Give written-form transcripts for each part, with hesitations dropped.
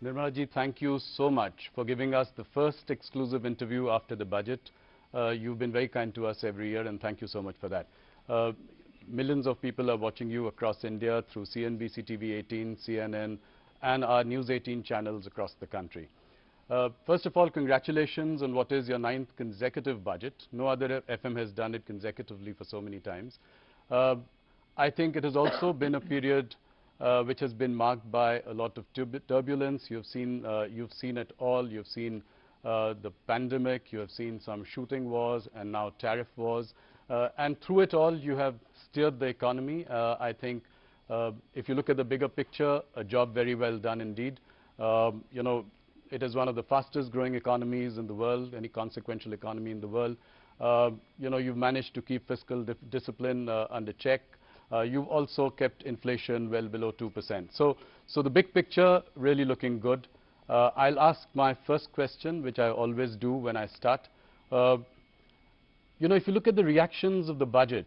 Nirmala ji, thank you so much for giving us the first exclusive interview after the budget. You've been very kind to us every year, and thank you so much for that. Millions of people are watching you across India through CNBC TV 18, CNN, and our News 18 channels across the country. First of all, congratulations on what is your 9th consecutive budget. No other FM has done it consecutively for so many times. I think it has also been a period which has been marked by a lot of turbulence. You've seen it all. You've seen the pandemic. You have seen some shooting wars and now tariff wars. And through it all, you have steered the economy. I think if you look at the bigger picture, a job very well done indeed. You know, it is one of the fastest growing economies in the world, any consequential economy in the world. You know, you've managed to keep fiscal discipline under check. You've also kept inflation well below 2%. So the big picture really looking good. I'll ask my first question, which I always do when I start. You know, if you look at the reactions of the budget,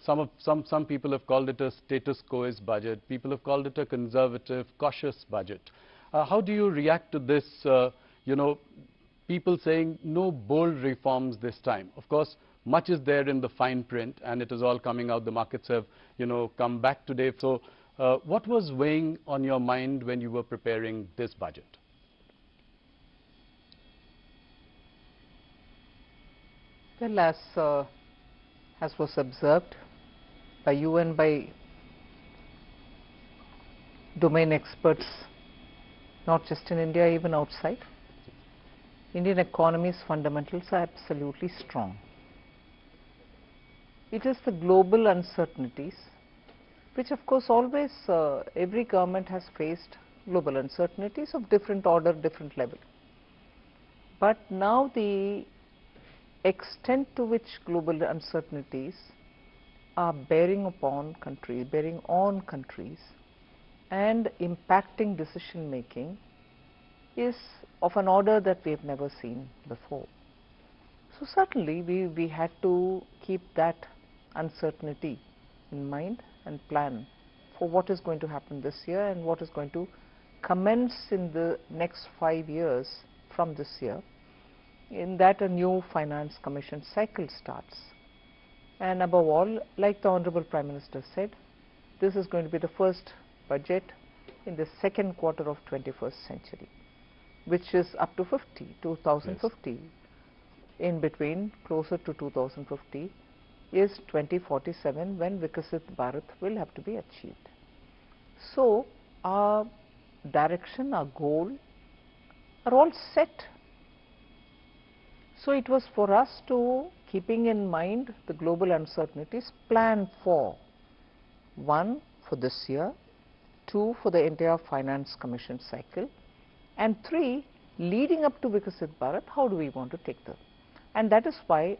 some people have called it a status quo-ish budget. People have called it a conservative, cautious budget. How do you react to this, you know, people saying no bold reforms this time? Of course, much is there in the fine print, and it is all coming out. The markets have, you know, come back today. So what was weighing on your mind when you were preparing this budget? Well, as was observed by you and by domain experts, not just in India, even outside, Indian economy's fundamentals are absolutely strong. It is the global uncertainties, which of course always every government has faced global uncertainties of different order, different level. But now the extent to which global uncertainties are bearing on countries and impacting decision making is of an order that we have never seen before. So certainly we had to keep that uncertainty in mind and plan for what is going to happen this year and what is going to commence in the next 5 years from this year. In that, a new finance commission cycle starts. And above all, like the Honorable Prime Minister said, this is going to be the first budget in the second quarter of 21st century, which is up to 2050. Yes. In between, closer to 2050, is 2047, when Vikasit Bharat will have to be achieved. So our direction, our goal are all set. So it was for us to, keeping in mind the global uncertainties, plan for 1, for this year, 2, for the entire finance commission cycle, and 3, leading up to Vikasit Bharat, how do we want to take them? And that is why,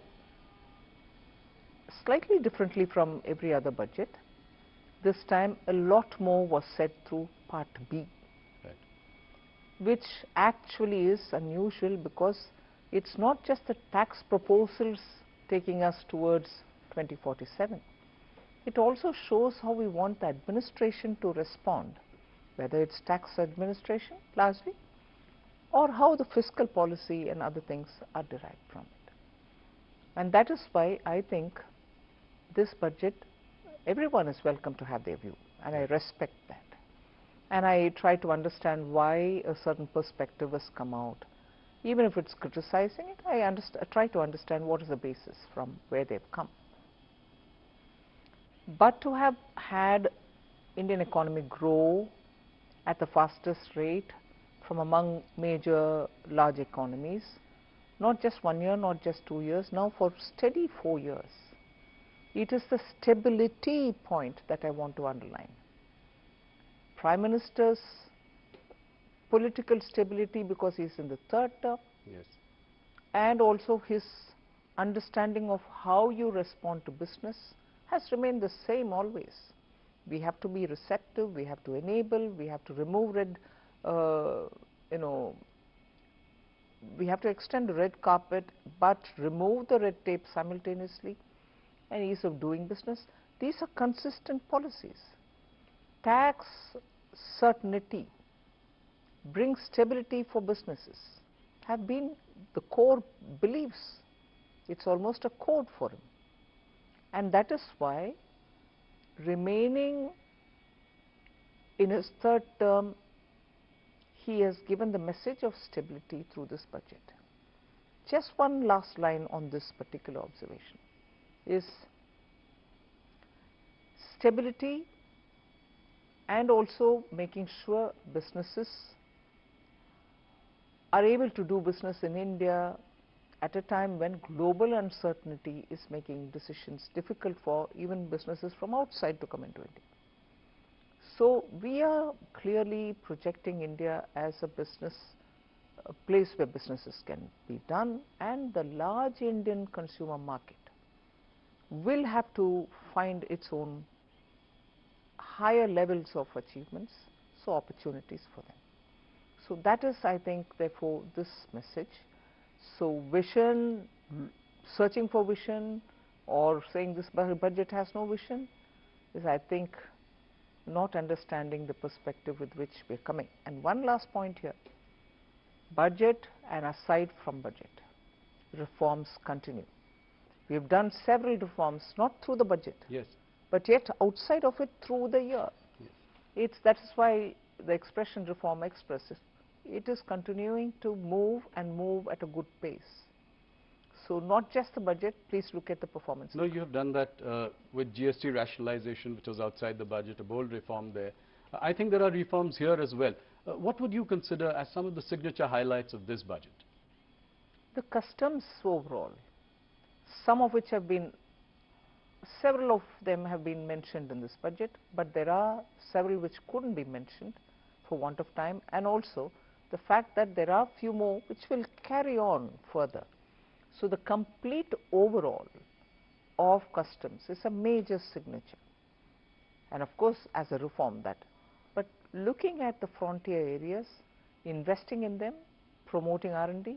slightly differently from every other budget, this time a lot more was said through Part B, right, which actually is unusual because it's not just the tax proposals taking us towards 2047. It also shows how we want the administration to respond, whether it's tax administration largely, or how the fiscal policy and other things are derived from it. And that is why I think this budget, everyone is welcome to have their view, and I respect that. And I try to understand why a certain perspective has come out. Even if it's criticizing it, I try to understand what is the basis from where they've come. But to have had Indian economy grow at the fastest rate from among major large economies, not just 1 year, not just 2 years, now for steady 4 years. It is the stability point that I want to underline. Prime Minister's political stability because he is in the 3rd term, yes, and also his understanding of how you respond to business has remained the same always. We have to be receptive, we have to enable, we have to remove we have to extend the red carpet but remove the red tape simultaneously, and ease of doing business. These are consistent policies. Tax certainty bring stability for businesses have been the core beliefs. It's almost a code for him. And that is why, remaining in his third term, he has given the message of stability through this budget. Just one last line on this particular observation is stability and also making sure businesses are able to do business in India at a time when global uncertainty is making decisions difficult for even businesses from outside to come into India. So we are clearly projecting India as a place where businesses can be done, and the large Indian consumer market will have to find its own higher levels of achievements, so opportunities for them. So that is, I think, therefore, this message. So vision, searching for vision, or saying this budget has no vision, is, I think, not understanding the perspective with which we are coming. And one last point here, budget and aside from budget, reforms continue. We have done several reforms, not through the budget, Yes. but yet outside of it through the year. Yes. That is why the expression Reform Express, it is continuing to move and move at a good pace. So not just the budget, please look at the performance. No, you have done that with GST rationalization, which was outside the budget, a bold reform there. I think there are reforms here as well. What would you consider as some of the signature highlights of this budget? The customs overall, some of which have been, several of them have been mentioned in this budget, but there are several which couldn't be mentioned for want of time, and also the fact that there are few more which will carry on further. So the complete overall of customs is a major signature, and of course as a reform that, but looking at the frontier areas, investing in them, promoting R&D.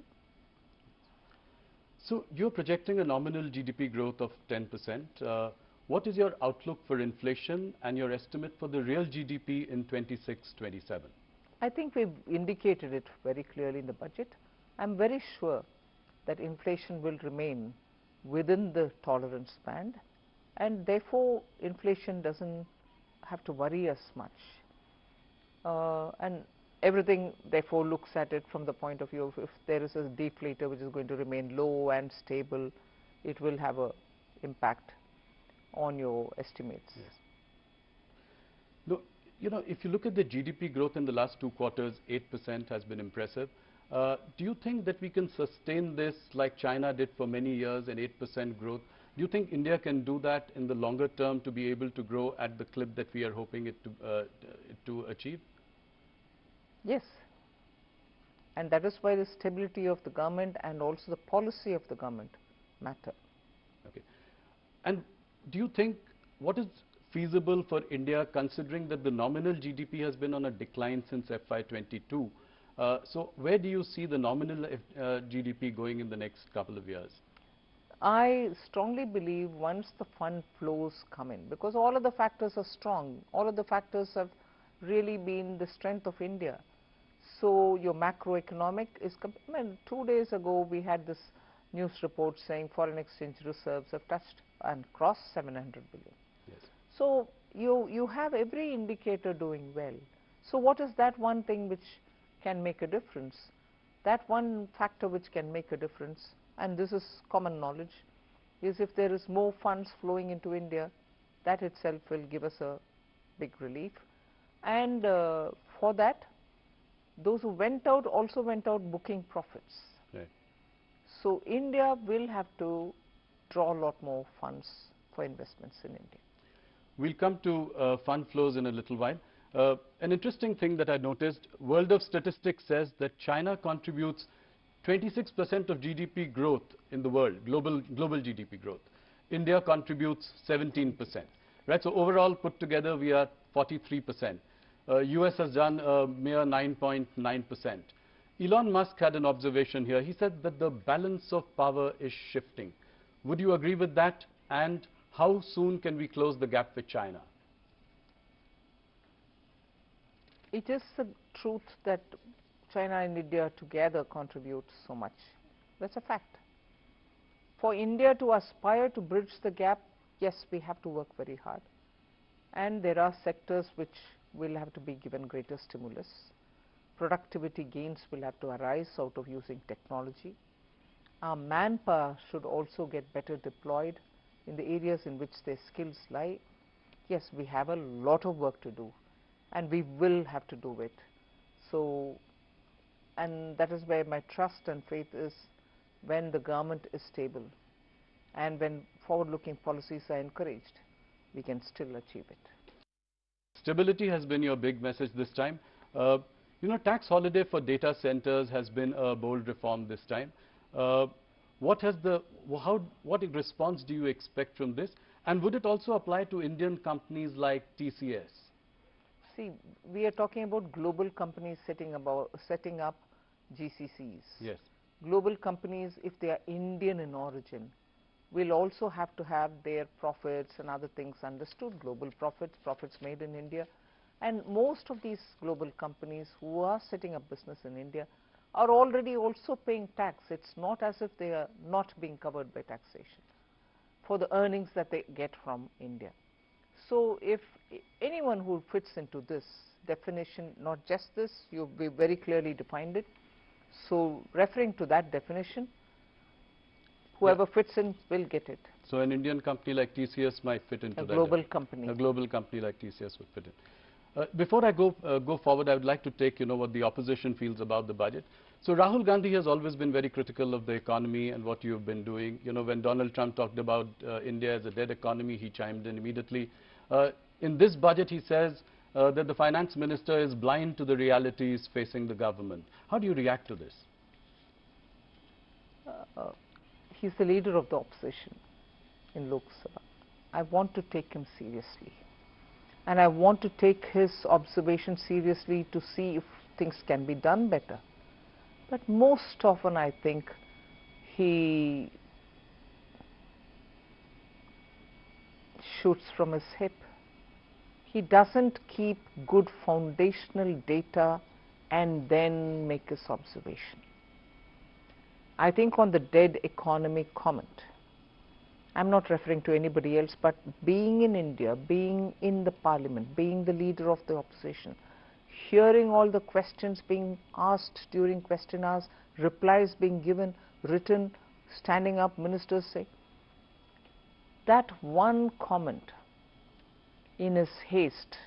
So you're projecting a nominal GDP growth of 10%. What is your outlook for inflation and your estimate for the real GDP in 26-27? I think we've indicated it very clearly in the budget. I'm very sure that inflation will remain within the tolerance band, and therefore inflation doesn't have to worry us much. And everything therefore looks at it from the point of view of, if there is a deflator which is going to remain low and stable, it will have an impact on your estimates. Yes. No, you know, if you look at the GDP growth in the last 2 quarters, 8% has been impressive. Do you think that we can sustain this like China did for many years, an 8% growth? Do you think India can do that in the longer term to be able to grow at the clip that we are hoping it to achieve? Yes, and that is why the stability of the government and also the policy of the government matter. Okay. And do you think, what is feasible for India considering that the nominal GDP has been on a decline since FY22? So where do you see the nominal GDP going in the next couple of years? I strongly believe once the fund flows come in, because all of the factors are strong, all of the factors have really been the strength of India. So your macroeconomic is, 2 days ago we had this news report saying foreign exchange reserves have touched and crossed 700 billion. Yes. So you have every indicator doing well. So what is that one thing which can make a difference? That one factor which can make a difference, and this is common knowledge, is if there is more funds flowing into India, that itself will give us a big relief. And for that, those who went out also went out booking profits. Right. So India will have to draw a lot more funds for investments in India. We'll come to fund flows in a little while. An interesting thing that I noticed, World of Statistics says that China contributes 26% of GDP growth in the world, global GDP growth. India contributes 17%. Right? So overall put together we are 43%. US has done a mere 9.9%. Elon Musk had an observation here. He said that the balance of power is shifting. Would you agree with that? And how soon can we close the gap with China? It is the truth that China and India together contribute so much. That's a fact. For India to aspire to bridge the gap, yes, we have to work very hard. And there are sectors which will have to be given greater stimulus. Productivity gains will have to arise out of using technology. Our manpower should also get better deployed in the areas in which their skills lie. Yes, we have a lot of work to do, and we will have to do it. So, and that is where my trust and faith is. When the government is stable and when forward-looking policies are encouraged, we can still achieve it. Stability has been your big message this time. Tax holiday for data centers has been a bold reform this time. What response do you expect from this? And would it also apply to Indian companies like TCS? See, we are talking about global companies setting up GCCs. Yes. Global companies, if they are Indian in origin, will also have to have their profits and other things understood, global profits made in India. And most of these global companies who are setting up business in India are already also paying tax. It's not as if they are not being covered by taxation for the earnings that they get from India. So if anyone who fits into this definition, not just this, you've very clearly defined it. So referring to that definition, whoever fits in will get it. So an Indian company like TCS might fit into that. A global company. A global company like TCS would fit in. Before I go forward, I would like to take what the opposition feels about the budget. So Rahul Gandhi has always been very critical of the economy and what you've been doing. When Donald Trump talked about India as a dead economy, he chimed in immediately. In this budget, he says that the finance minister is blind to the realities facing the government. How do you react to this? He's the leader of the opposition in Lok Sabha. I want to take him seriously. And I want to take his observation seriously to see if things can be done better. But most often I think he shoots from his hip. He doesn't keep good foundational data and then make his observation. I think on the dead economy comment, I'm not referring to anybody else, but being in India, being in the parliament, being the leader of the opposition, hearing all the questions being asked during question hours, replies being given, written, standing up, ministers say, that one comment in his haste,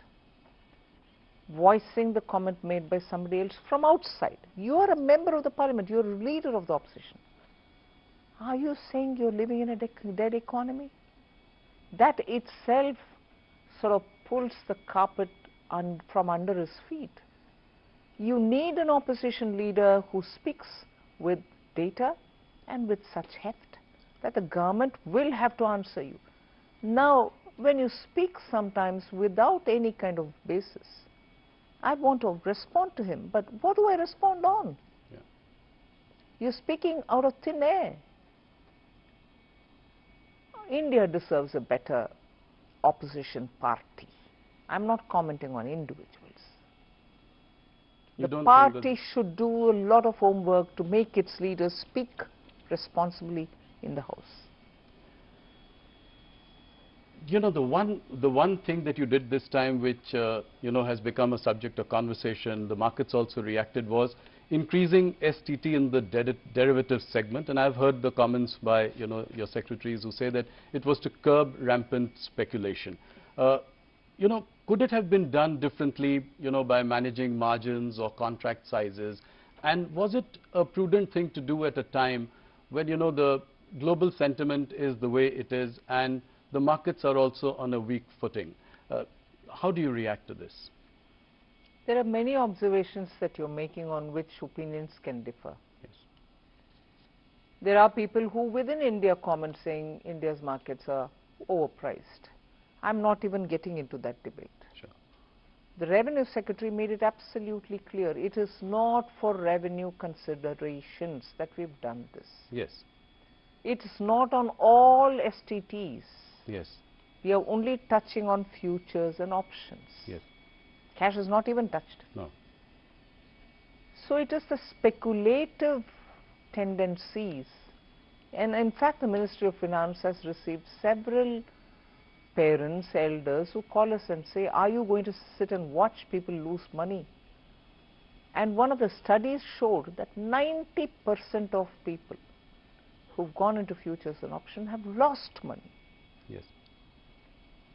voicing the comment made by somebody else from outside. You are a member of the parliament, you are a leader of the opposition. Are you saying you're living in a dead economy? That itself sort of pulls the carpet from under his feet. You need an opposition leader who speaks with data and with such heft that the government will have to answer you. Now, when you speak sometimes without any kind of basis, I want to respond to him, but what do I respond on? Yeah. You're speaking out of thin air. India deserves a better opposition party. I'm not commenting on individuals. The party should do a lot of homework to make its leaders speak responsibly in the House. The one thing that you did this time which has become a subject of conversation, the markets also reacted, was increasing STT in the derivatives segment. And I've heard the comments by your secretaries who say that it was to curb rampant speculation. Could it have been done differently, by managing margins or contract sizes? And was it a prudent thing to do at a time when, the global sentiment is the way it is and the markets are also on a weak footing? How do you react to this? There are many observations that you're making on which opinions can differ. Yes. There are people who within India comment saying India's markets are overpriced. I'm not even getting into that debate. Sure. The Revenue Secretary made it absolutely clear. It is not for revenue considerations that we've done this. Yes. It is not on all STTs. Yes. We are only touching on futures and options. Yes. Cash is not even touched. No. So it is the speculative tendencies, and in fact the Ministry of Finance has received several parents, elders who call us and say, are you going to sit and watch people lose money? And one of the studies showed that 90% of people who've gone into futures and options have lost money. Yes.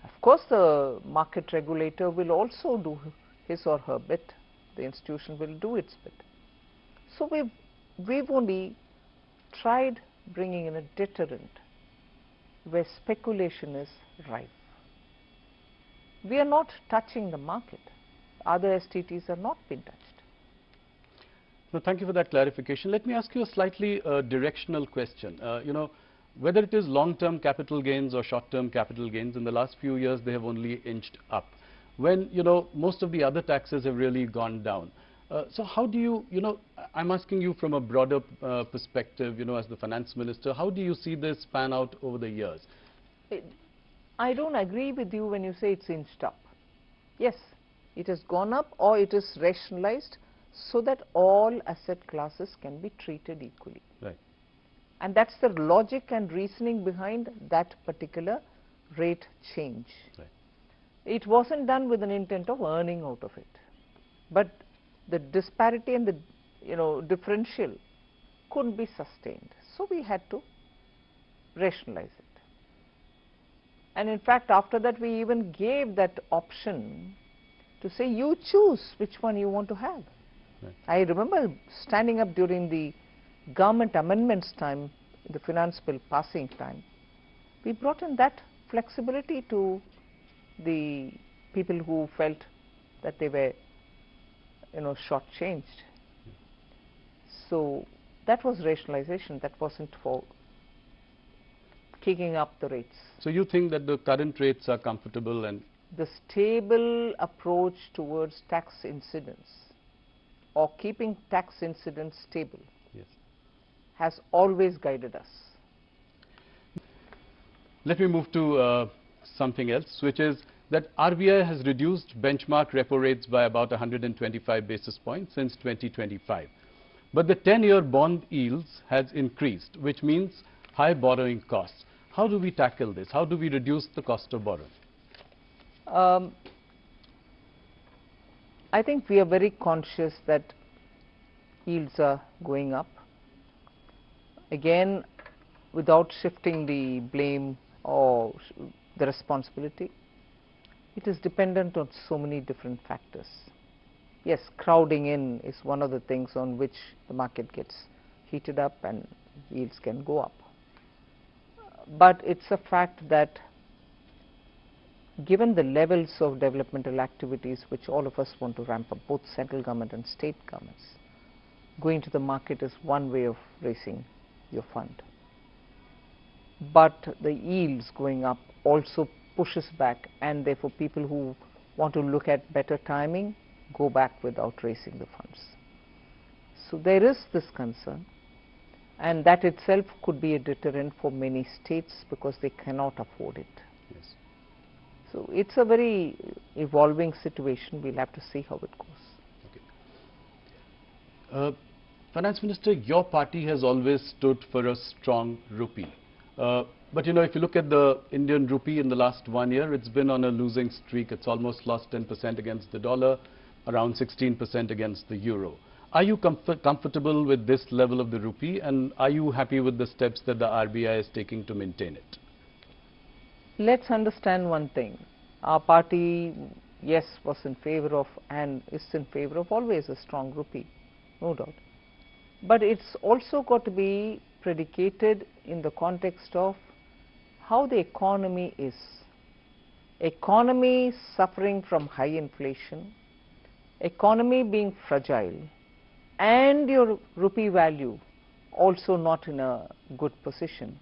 Of course, the market regulator will also do his or her bit. The institution will do its bit. So we've only tried bringing in a deterrent where speculation is rife. We are not touching the market. Other STTs are not being touched. No, thank you for that clarification. Let me ask you a slightly directional question. You know, whether it is long-term capital gains or short-term capital gains, in the last few years they have only inched up, when, you know, most of the other taxes have really gone down. So how do you, you know, I'm asking you from a broader perspective, you know, as the finance minister, how do you see this pan out over the years? I don't agree with you when you say it's inched up. Yes, it has gone up, or it is rationalized so that all asset classes can be treated equally. Right. And that's the logic and reasoning behind that particular rate change. Right. It wasn't done with an intent of earning out of it, but the disparity and the, you know, differential couldn't be sustained. So we had to rationalize it. And in fact, after that we even gave that option to say, you choose which one you want to have. Right. I remember standing up during the government amendments time, the finance bill passing time. We brought in that flexibility to the people who felt that they were, you know, shortchanged. So that was rationalization. That wasn't for kicking up the rates. So you think that the current rates are comfortable and The stable approach towards tax incidence, or keeping tax incidence stable, yes. has always guided us. Let me move to something else, which is that RBI has reduced benchmark repo rates by about 125 basis points since 2025. But the 10-year bond yields has increased, which means high borrowing costs. How do we tackle this? How do we reduce the cost of borrowing? I think we are very conscious that yields are going up. Again, without shifting the blame or the responsibility, it is dependent on so many different factors. Yes, crowding in is one of the things on which the market gets heated up and yields can go up. But it's a fact that given the levels of developmental activities which all of us want to ramp up, both central government and state governments, going to the market is one way of raising your fund. But the yields going up also pushes back, and therefore people who want to look at better timing go back without raising the funds. So there is this concern, and that itself could be a deterrent for many states because they cannot afford it. Yes. So it's a very evolving situation. We'll have to see how it goes. Okay. Finance Minister, your party has always stood for a strong rupee. But you know, if you look at the Indian rupee in the last 1 year, it's been on a losing streak. It's almost lost 10% against the dollar, around 16% against the euro. Are you comfortable with this level of the rupee, and are you happy with the steps that the RBI is taking to maintain it? Let's understand one thing. Our party, yes, was in favor of and is in favor of always a strong rupee, no doubt. But it's also got to be predicated in the context of how the economy is. Economy suffering from high inflation, economy being fragile, and your rupee value also not in a good position,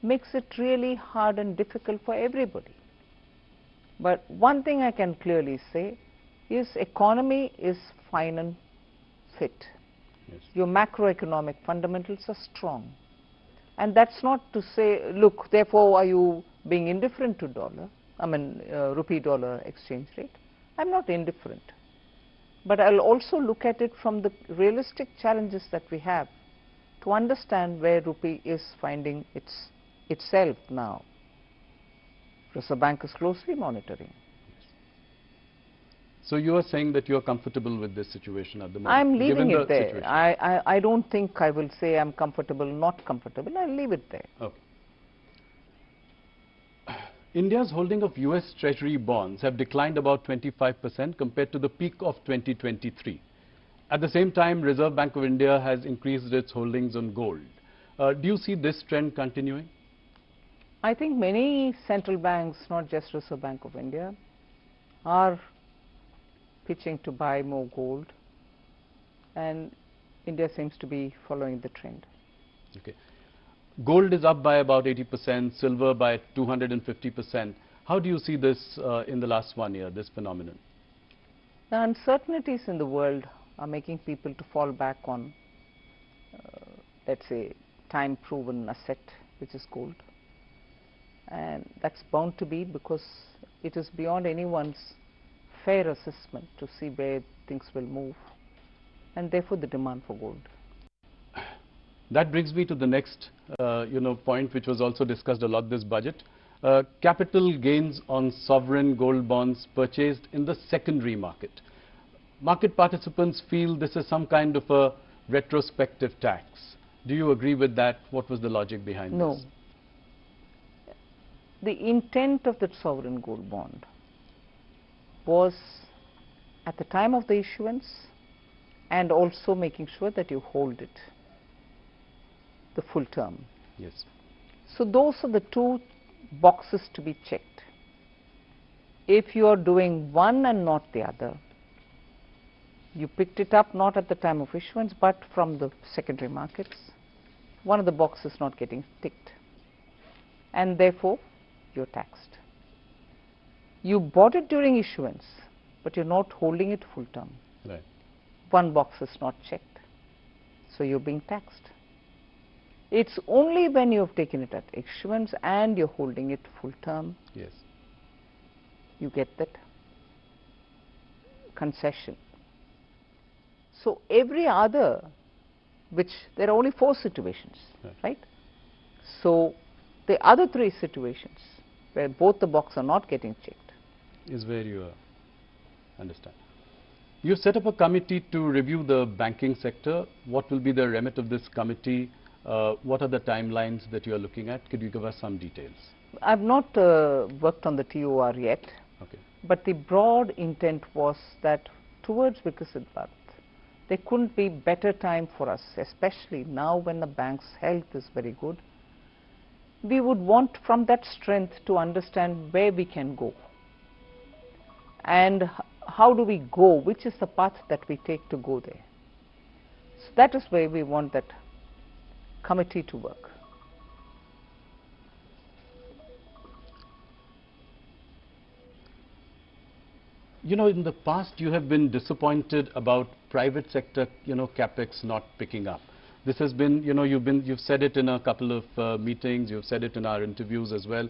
makes it really hard and difficult for everybody. But one thing I can clearly say is economy is fine and fit. Yes. Your macroeconomic fundamentals are strong. And that's not to say, look, therefore are you being indifferent to rupee dollar exchange rate? I'm not indifferent. But I'll also look at it from the realistic challenges that we have to understand where rupee is finding itself now. Reserve Bank is closely monitoring. So you are saying that you are comfortable with this situation at the moment? I'm leaving given it the there. situation. I don't think I will say I'm comfortable, not comfortable. I'll leave it there. Okay. India's holding of US Treasury bonds have declined about 25% compared to the peak of 2023. At the same time, Reserve Bank of India has increased its holdings on gold. Do you see this trend continuing? I think many central banks, not just Reserve Bank of India, are pitching to buy more gold, and India seems to be following the trend. Okay. Gold is up by about 80%, silver by 250%. How do you see this in the last 1 year, this phenomenon? The uncertainties in the world are making people to fall back on, let's say, time-proven asset, which is gold. And that's bound to be because it is beyond anyone's fair assessment to see where things will move, and therefore the demand for gold. That brings me to the next point, which was also discussed a lot this budget. Capital gains on sovereign gold bonds purchased in the secondary market. Market participants feel this is some kind of a retrospective tax. Do you agree with that? What was the logic behind this? No. The intent of that sovereign gold bond was at the time of the issuance and also making sure that you hold it the full term. Yes. So those are the two boxes to be checked. If you are doing one and not the other, you picked it up not at the time of issuance but from the secondary markets, one of the boxes not getting ticked, and therefore you're taxed. You bought it during issuance, but you're not holding it full term. Right. One box is not checked, so you're being taxed. It's only when you have taken it at issuance and you're holding it full term, Yes, you get that concession. So every other, which there are only 4 situations, right? So the other 3 situations where both the boxes are not getting checked is where you understand. You've set up a committee to review the banking sector. What will be the remit of this committee? What are the timelines that you are looking at? Could you give us some details? I've not worked on the TOR yet, Okay. but the broad intent was that towards Viksit Bharat, there couldn't be better time for us, especially now when the bank's health is very good. We would want from that strength to understand where we can go and how do we go, which is the path that we take to go there. So that is where we want that committee to work. You know, in the past you have been disappointed about private sector, capex not picking up. This has been, you've said it in a couple of meetings, you've said it in our interviews as well.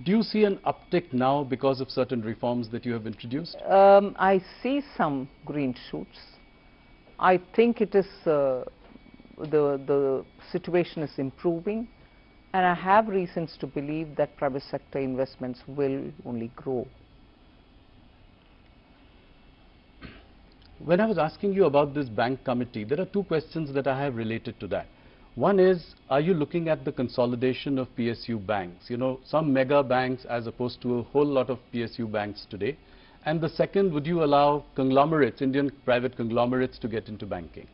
Do you see an uptick now because of certain reforms that you have introduced? I see some green shoots. I think it is the situation is improving, and I have reasons to believe that private sector investments will only grow. When I was asking you about this bank committee, there are 2 questions that I have related to that. One is, are you looking at the consolidation of PSU banks? Some mega banks as opposed to a whole lot of PSU banks today. And the second, would you allow conglomerates, Indian private conglomerates, to get into banking?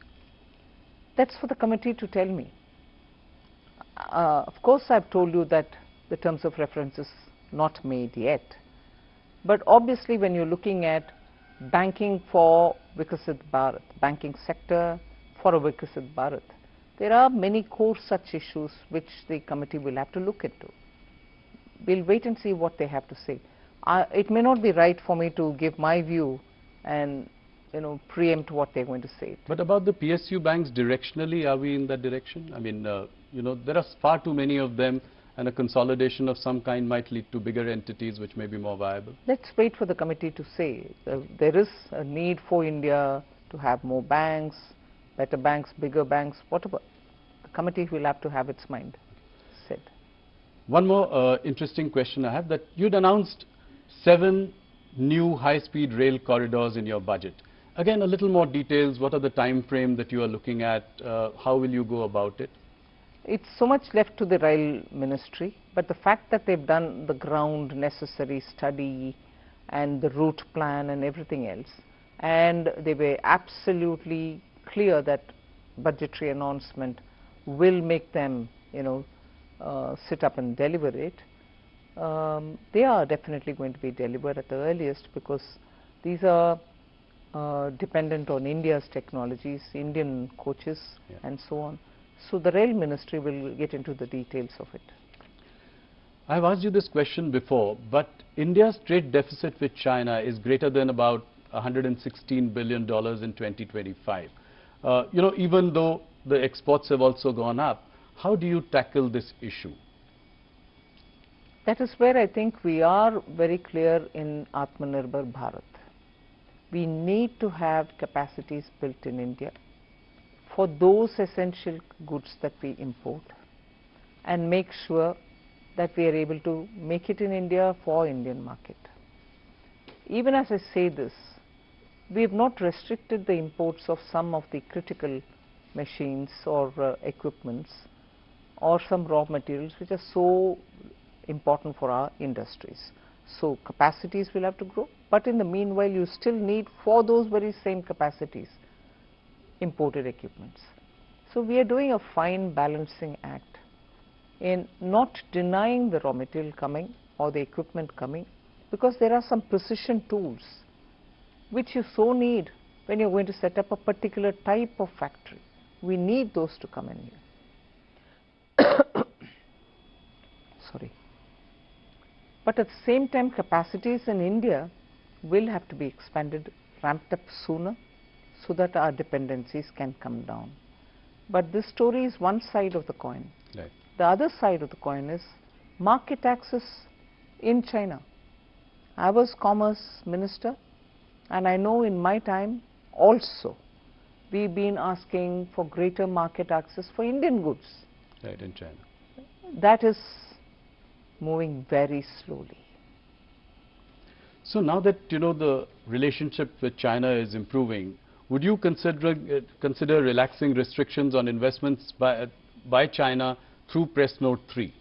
That's for the committee to tell me. Of course, I've told you that the terms of reference is not made yet. But obviously, when you're looking at banking for Viksit Bharat, banking sector for a Viksit Bharat, there are many core such issues which the committee will have to look into. We'll wait and see what they have to say. It may not be right for me to give my view and preempt what they're going to say. But about the PSU banks, directionally, are we in that direction? I mean, there are far too many of them. and a consolidation of some kind might lead to bigger entities which may be more viable? Let's wait for the committee to say. There is a need for India to have more banks, better banks, bigger banks, whatever. The committee will have to have its mind said. One more interesting question I have, that you'd announced 7 new high-speed rail corridors in your budget. Again, a little more details. What are the time frame that you are looking at? How will you go about it? It's so much left to the rail ministry, but the fact that they've done the ground necessary study and the route plan and everything else, and they were absolutely clear that budgetary announcement will make them, sit up and deliver it. They are definitely going to be delivered at the earliest, because these are dependent on India's technologies, Indian coaches, and so on. So the rail ministry will get into the details of it. I've asked you this question before, but India's trade deficit with China is greater than about $116 billion in 2025. Even though the exports have also gone up, how do you tackle this issue? That is where I think we are very clear in Atmanirbhar Bharat. We need to have capacities built in India for those essential goods that we import, and make sure that we are able to make it in India for Indian market. Even as I say this, we have not restricted the imports of some of the critical machines or equipments or some raw materials which are so important for our industries. So capacities will have to grow, but in the meanwhile you still need, for those very same capacities, imported equipments. So we are doing a fine balancing act in not denying the raw material coming or the equipment coming, because there are some precision tools which you so need when you're going to set up a particular type of factory. We need those to come in here. Sorry. But at the same time, capacities in India will have to be expanded, ramped up sooner, so that our dependencies can come down. But this story is one side of the coin. Right. The other side of the coin is market access in China. I was Commerce Minister, and I know in my time also we've been asking for greater market access for Indian goods. Right, in China. That is moving very slowly. So now that the relationship with China is improving, would you consider relaxing restrictions on investments by China through Press Note 3?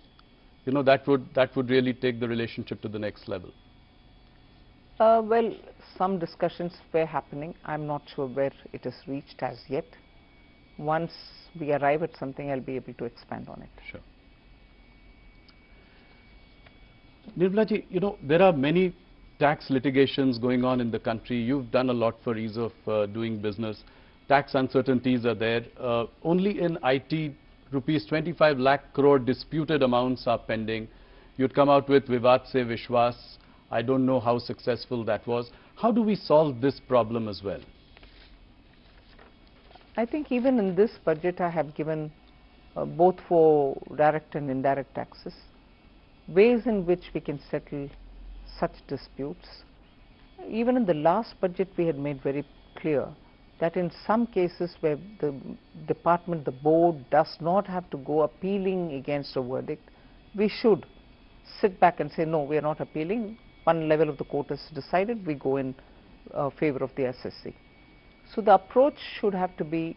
That would really take the relationship to the next level. Well, some discussions were happening. I'm not sure where it is reached as yet. Once we arrive at something, I'll be able to expand on it. Sure. Nirmala ji, there are many tax litigations going on in the country. You've done a lot for ease of doing business. Tax uncertainties are there. Only in IT, rupees 25 lakh crore disputed amounts are pending. You'd come out with Vivad Se Vishwas. I don't know how successful that was. How do we solve this problem as well? I think even in this budget I have given both for direct and indirect taxes, ways in which we can settle such disputes. Even in the last budget we had made very clear that in some cases where the department, the board does not have to go appealing against a verdict, we should sit back and say, no, we are not appealing. One level of the court has decided, we go in favor of the SSC. So the approach should have to be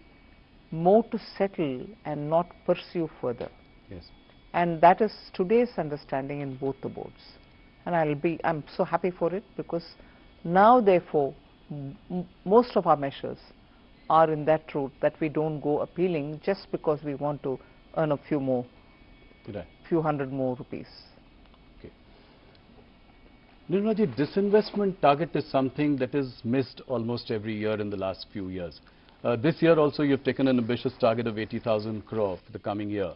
more to settle and not pursue further. Yes. And that is today's understanding in both the boards. And I'm so happy for it, because now therefore most of our measures are in that route, that we don't go appealing just because we want to earn a few hundred more rupees. Okay. Nirmala ji, disinvestment target is something that is missed almost every year in the last few years. This year also you've taken an ambitious target of 80,000 crore for the coming year.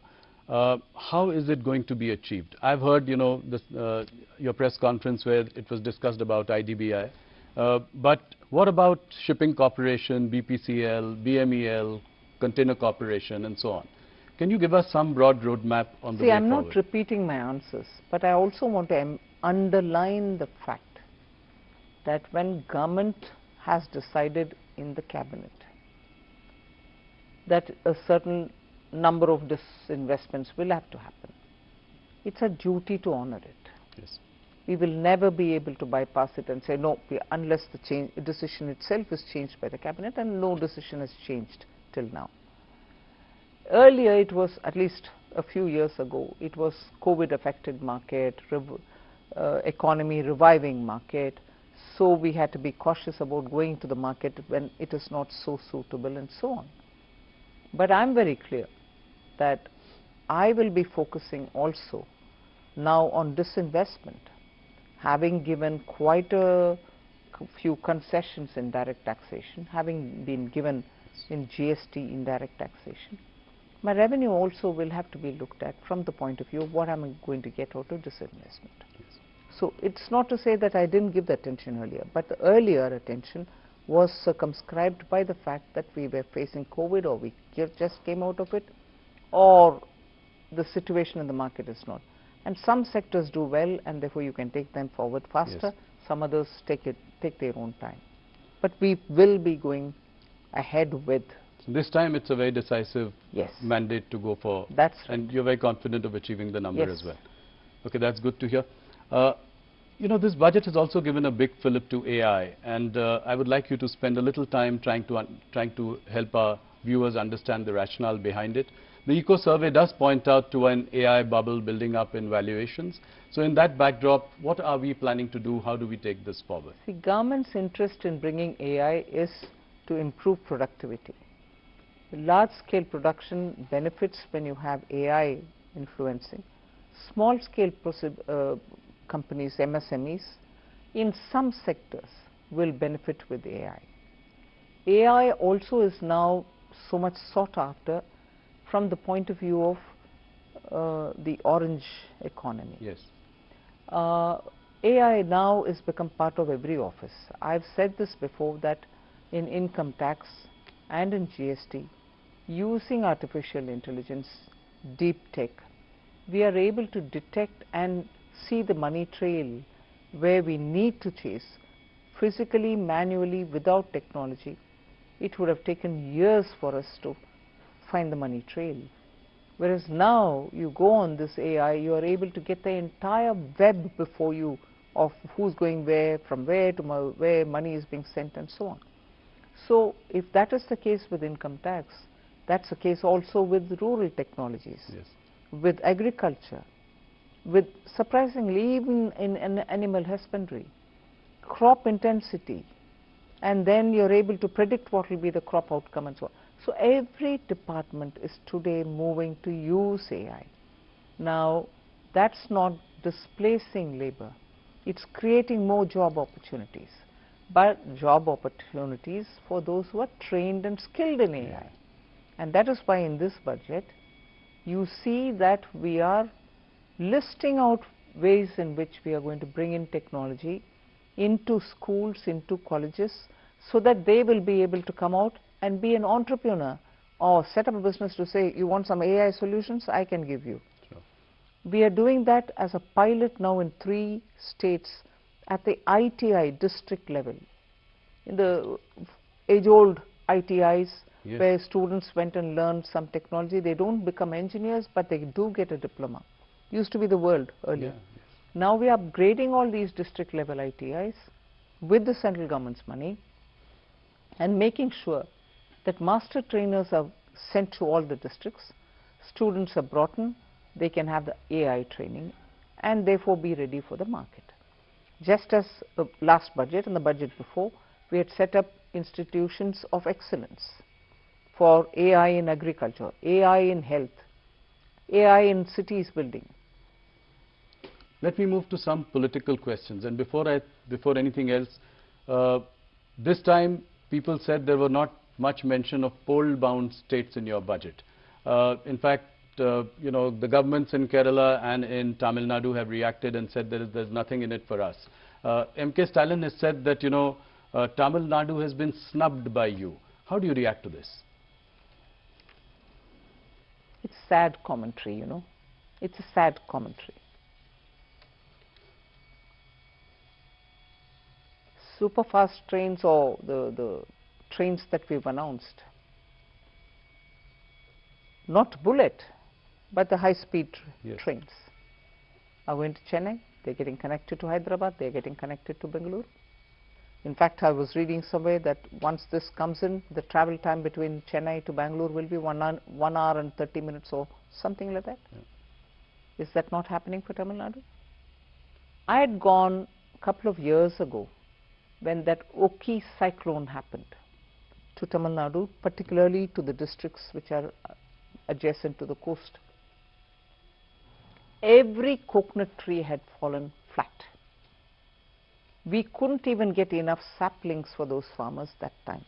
How is it going to be achieved? I've heard, your press conference where it was discussed about IDBI. But what about Shipping Corporation, BPCL, BMEL, Container Corporation, and so on? Can you give us some broad roadmap on the See, way I'm forward? not repeating my answers, but I also want to underline the fact that when government has decided in the cabinet that a certain number of disinvestments will have to happen, it's a duty to honor it. Yes. We will never be able to bypass it and say no, unless the decision itself is changed by the cabinet, and no decision has changed till now. Earlier it was, at least a few years ago, it was COVID affected market, economy reviving market, so we had to be cautious about going to the market when it is not so suitable and so on. But I'm very clear that I will be focusing also now on disinvestment, having given quite a few concessions in direct taxation, having been given in GST indirect taxation. My revenue also will have to be looked at from the point of view of what I'm going to get out of disinvestment. Yes. So it's not to say that I didn't give the attention earlier, but the earlier attention was circumscribed by the fact that we were facing COVID, or we just came out of it, or the situation in the market is not. And some sectors do well, and therefore you can take them forward faster. Yes. Some others take their own time. But we will be going ahead with. So this time it's a very decisive Yes. mandate to go for. That's right. And you're very confident of achieving the number Yes. as well. Okay, that's good to hear. You know, this budget has also given a big fillip to AI, and I would like you to spend a little time trying to help our viewers understand the rationale behind it. The Eco Survey does point out to an AI bubble building up in valuations. So in that backdrop, what are we planning to do? How do we take this forward? See, government's interest in bringing AI is to improve productivity. Large-scale production benefits when you have AI influencing. Small-scale companies, MSMEs, in some sectors will benefit with AI. AI also is now so much sought after from the point of view of the orange economy. Yes. AI now has become part of every office. I've said this before, that in income tax and in GST, using artificial intelligence, deep tech, we are able to detect and see the money trail where we need to chase. Physically, manually, without technology, it would have taken years for us to find the money trail. Whereas now you go on this AI, you are able to get the entire web before you of who's going where, from where to where money is being sent, and so on. So if that is the case with income tax, that's the case also with rural technologies, Yes. with agriculture, with surprisingly even in animal husbandry, crop intensity, and then you're able to predict what will be the crop outcome and so on. So every department is today moving to use AI. Now, that's not displacing labor, it's creating more job opportunities, but job opportunities for those who are trained and skilled in AI. Yeah. And that is why in this budget you see that we are listing out ways in which we are going to bring in technology into schools, into colleges, so that they will be able to come out and be an entrepreneur or set up a business to say, you want some AI solutions, I can give you. Sure. We are doing that as a pilot now in 3 states at the ITI district level. In the age-old ITIs, Yes. where students went and learned some technology, they don't become engineers, but they do get a diploma. Used to be the world earlier. Yeah. Yes. Now we are upgrading all these district level ITIs with the central government's money and making sure that master trainers are sent to all the districts, students are brought in, they can have the AI training and therefore be ready for the market. Just as the last budget and the budget before, we had set up institutions of excellence for AI in agriculture, AI in health, AI in cities building. Let me move to some political questions. And before anything else, this time people said there were not much mention of poll-bound states in your budget. In fact, you know, the governments in Kerala and in Tamil Nadu have reacted and said there's nothing in it for us. M.K. Stalin has said that, you know, Tamil Nadu has been snubbed by you. How do you react to this? It's sad commentary, you know. It's a sad commentary. Super fast trains, or the trains that we've announced, not bullet, but the high-speed Yes. trains are going to Chennai. They're getting connected to Hyderabad. They're getting connected to Bengaluru. In fact, I was reading somewhere that once this comes in, the travel time between Chennai to Bangalore will be 1 hour and 30 minutes or something like that. Yeah. Is that not happening for Tamil Nadu? I had gone a couple of years ago when that Oki cyclone happened to Tamil Nadu, particularly to the districts which are adjacent to the coast. Every coconut tree had fallen flat. We couldn't even get enough saplings for those farmers that time,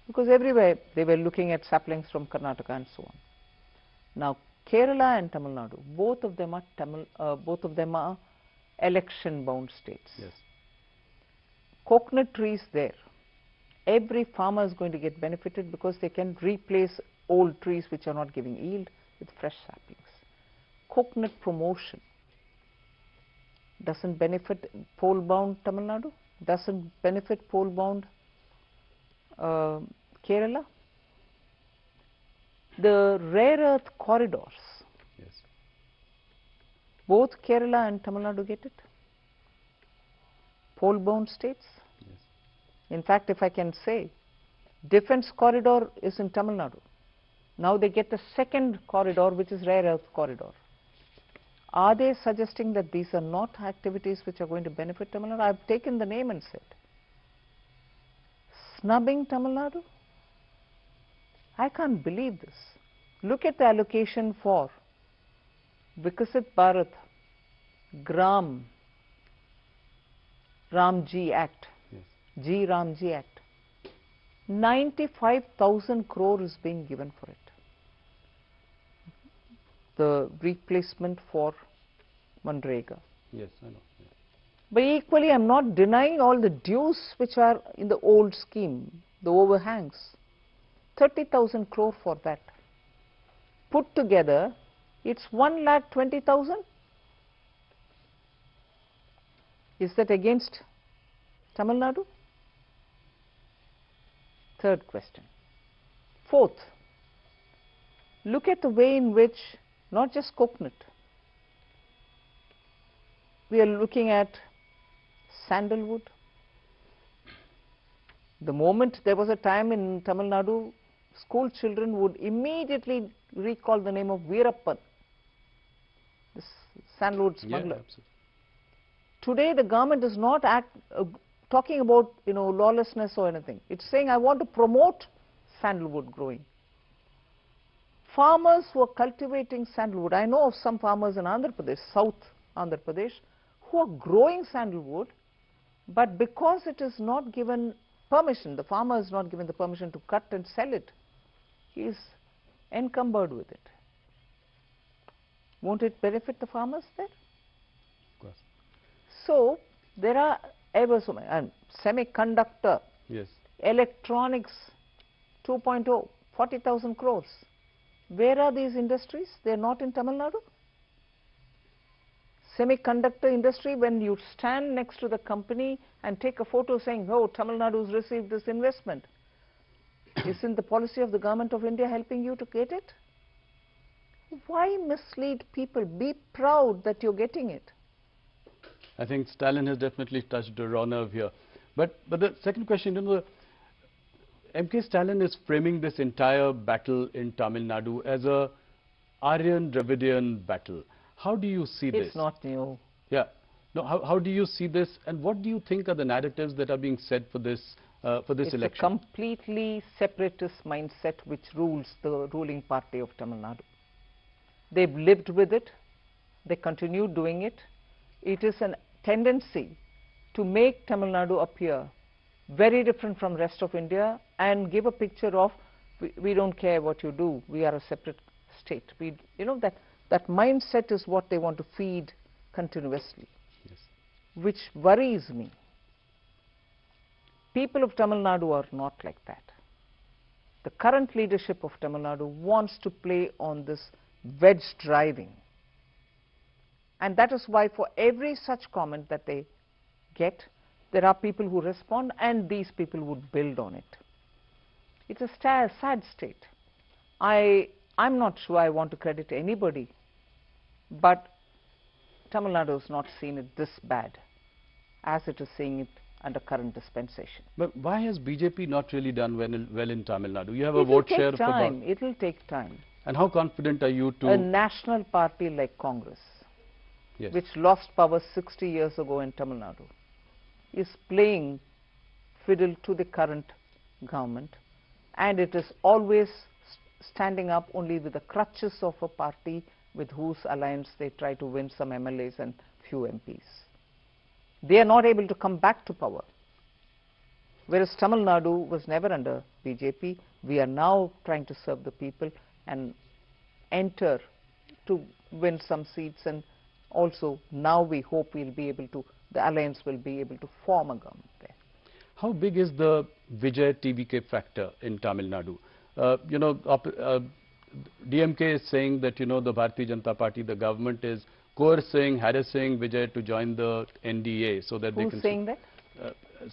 because everywhere they were looking at saplings from Karnataka and so on. Now Kerala and Tamil Nadu, both of them are election-bound states. Yes. Coconut trees there, every farmer is going to get benefited because they can replace old trees which are not giving yield with fresh saplings. Coconut promotion doesn't benefit pole-bound Tamil Nadu, doesn't benefit pole-bound Kerala. The rare earth corridors, Yes. both Kerala and Tamil Nadu get it. Pole-bound states. Yes. In fact, if I can say, defense corridor is in Tamil Nadu. Now they get the second corridor, which is rare earth corridor. Are they suggesting that these are not activities which are going to benefit Tamil Nadu? I've taken the name and said, snubbing Tamil Nadu? I can't believe this. Look at the allocation for Vikasit Bharat Gram Ramji Act, Yes. G Ramji Act. 95,000 crore is being given for it. The replacement for Manrega. Yes, I know. Yeah. But equally, I'm not denying all the dues which are in the old scheme, the overhangs. 30,000 crore for that. Put together, it's 1,20,000. Is that against Tamil Nadu? Third question. Fourth, look at the way in which, not just coconut, we are looking at sandalwood. The moment there was a time in Tamil Nadu, school children would immediately recall the name of Veerappan, this sandalwood smuggler. Yeah, absolutely. Today the government is not talking about, you know, lawlessness or anything. It's saying, I want to promote sandalwood growing. Farmers who are cultivating sandalwood, I know of some farmers in Andhra Pradesh, South Andhra Pradesh, who are growing sandalwood, but because it is not given permission, the farmer is not given the permission to cut and sell it, he is encumbered with it. Won't it benefit the farmers there? Of course. So there are ever so many, and semiconductor, Yes. electronics 2.0, 40,000 crores. Where are these industries? They are not in Tamil Nadu. Semiconductor industry, when you stand next to the company and take a photo saying, oh, Tamil Nadu has received this investment, isn't the policy of the government of India helping you to get it? Why mislead people? Be proud that you're getting it. I think Stalin has definitely touched a raw nerve here. But the second question, you know, M.K. Stalin is framing this entire battle in Tamil Nadu as a Aryan-Dravidian battle. How do you see this? It's not new. Yeah. No, how do you see this, and what do you think are the narratives that are being set for this It's election? a completely separatist mindset which rules the ruling party of Tamil Nadu. They've lived with it. They continue doing it. It is a tendency to make Tamil Nadu appear very different from rest of India and give a picture of, we don't care what you do, we are a separate state. You know, that mindset is what they want to feed continuously, Yes. which worries me. People of Tamil Nadu are not like that. the current leadership of Tamil Nadu wants to play on this wedge driving. And that is why for every such comment that they get, there are people who respond, and these people would build on it. It's a sad state. I'm not sure I want to credit anybody, but Tamil Nadu has not seen it this bad as it is seeing it under current dispensation. But why has BJP not really done well in Tamil Nadu? You have a vote share of about... It will take time. And how confident are you to... A national party like Congress, yes, which lost power 60 years ago in Tamil Nadu, is playing fiddle to the current government, and it is always standing up only with the crutches of a party with whose alliance they try to win some MLAs and few MPs. They are not able to come back to power. Whereas Tamil Nadu was never under BJP, we are now trying to serve the people and enter to win some seats, and also now we hope we'll be able to, the alliance will be able to form a government there. How big is the Vijay TVK factor in Tamil Nadu? DMK is saying that, the Bharatiya Janata Party, the government is coercing, harassing Vijay to join the NDA so that they can... Who's saying that?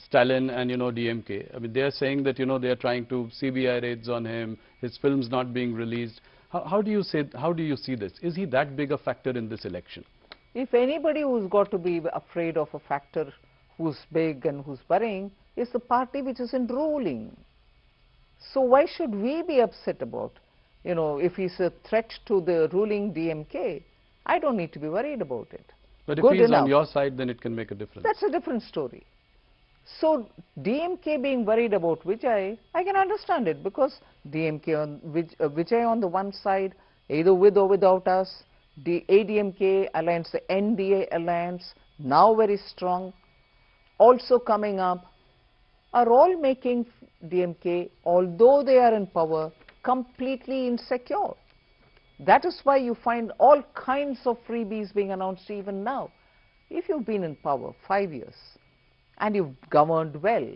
Stalin and, DMK. I mean, they are saying that, they are trying to CBI raids on him, his films not being released. How do you see this? Is he that big a factor in this election? If anybody who's got to be afraid of a factor who's big and who's worrying, is the party which is in ruling. So why should we be upset about, if he's a threat to the ruling DMK? I don't need to be worried about it. But if he's on your side, then it can make a difference. That's a different story. So DMK being worried about Vijay, I can understand it, because DMK on Vijay on the one side, either with or without us, the ADMK alliance, the NDA alliance, now very strong, also coming up, are all making DMK, although they are in power, completely insecure. That is why you find all kinds of freebies being announced even now. If you've been in power 5 years and you've governed well,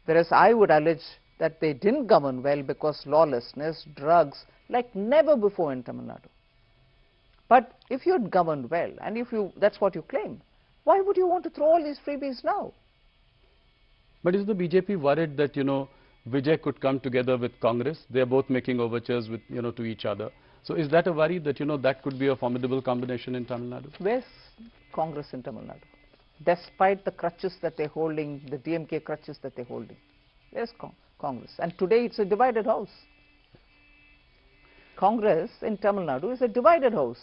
whereas I would allege that they didn't govern well because lawlessness, drugs, like never before in Tamil Nadu. But if you had governed well, and that's what you claim, why would you want to throw all these freebies now? But is the BJP worried that, Vijay could come together with Congress? They are both making overtures with, to each other. So is that a worry that, that could be a formidable combination in Tamil Nadu? Where's Congress in Tamil Nadu? Despite the crutches that they're holding, the DMK crutches that they're holding, where's Congress? And today it's a divided house. Congress in Tamil Nadu is a divided house.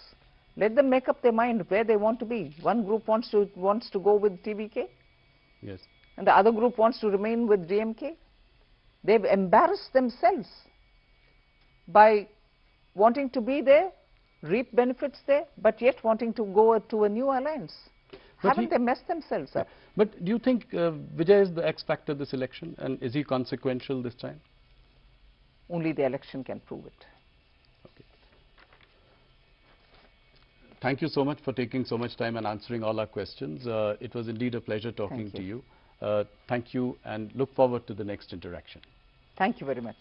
Let them make up their mind where they want to be. One group wants to go with TVK. Yes. And the other group wants to remain with DMK. They've embarrassed themselves by wanting to be there, reap benefits there, but yet wanting to go to a new alliance. But haven't they messed themselves up? But do you think Vijay is the X factor this election, and is he consequential this time? Only the election can prove it. Okay. Thank you so much for taking so much time and answering all our questions. It was indeed a pleasure talking to you. Thank you, and look forward to the next interaction. Thank you very much.